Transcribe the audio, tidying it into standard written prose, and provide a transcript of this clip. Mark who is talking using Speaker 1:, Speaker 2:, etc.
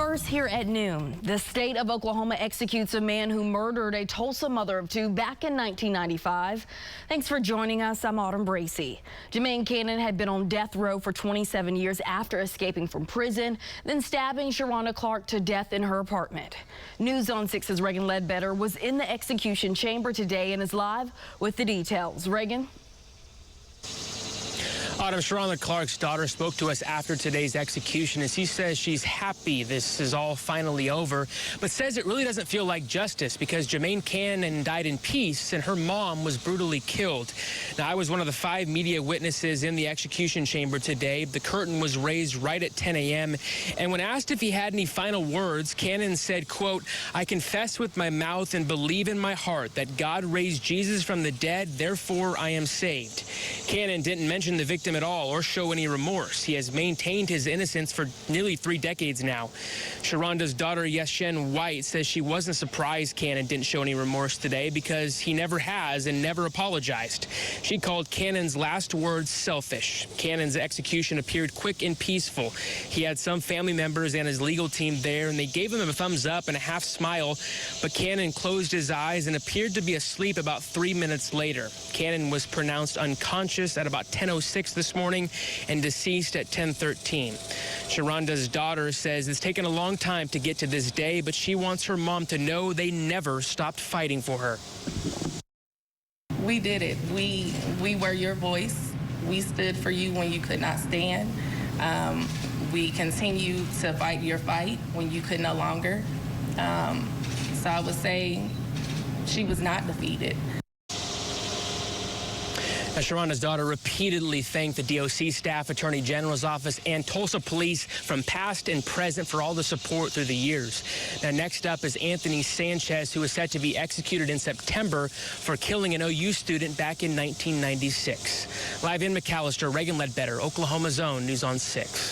Speaker 1: First, here at noon, the state of Oklahoma executes a man who murdered a Tulsa mother of two back in 1995. Thanks for joining us. I'm Autumn Bracey. Jemaine Cannon had been on death row for 27 years after escaping from prison, then stabbing Sharonda Clark to death in her apartment. News on 6's Reagan Ledbetter was in the execution chamber today and is live with the details. Reagan?
Speaker 2: Autumn, Sharonda Clark's daughter spoke to us after today's execution, and she says she's happy this is all finally over, but says it really doesn't feel like justice because Jemaine Cannon died in peace and her mom was brutally killed. Now, I was one of the 5 media witnesses in the execution chamber today. The curtain was raised right at 10 a.m., and when asked if he had any final words, Cannon said, quote, "I confess with my mouth and believe in my heart that God raised Jesus from the dead, therefore I am saved." Cannon didn't mention the victim at all or show any remorse. He has maintained his innocence for nearly 3 decades now. Sharonda's daughter, Yeshen White, says she wasn't surprised Cannon didn't show any remorse today because he never has and never apologized. She called Cannon's last words selfish. Cannon's execution appeared quick and peaceful. He had some family members and his legal team there, and they gave him a thumbs up and a half smile, but Cannon closed his eyes and appeared to be asleep about 3 minutes later. Cannon was pronounced unconscious at about 10:06 this morning and deceased at 10:13. Sharonda's daughter says it's taken a long time to get to this day, but she wants her mom to know they never stopped fighting for her.
Speaker 3: We did it. We were your voice. We stood for you when you could not stand. We continue to fight your fight when you could no longer. So I would say she was not defeated.
Speaker 2: Now, Sharonda's daughter repeatedly thanked the DOC staff, Attorney General's office, and Tulsa police from past and present for all the support through the years. Now, next up is Anthony Sanchez, who is set to be executed in September for killing an OU student back in 1996. Live in McAllister, Reagan Ledbetter, Oklahoma's Own News on 6.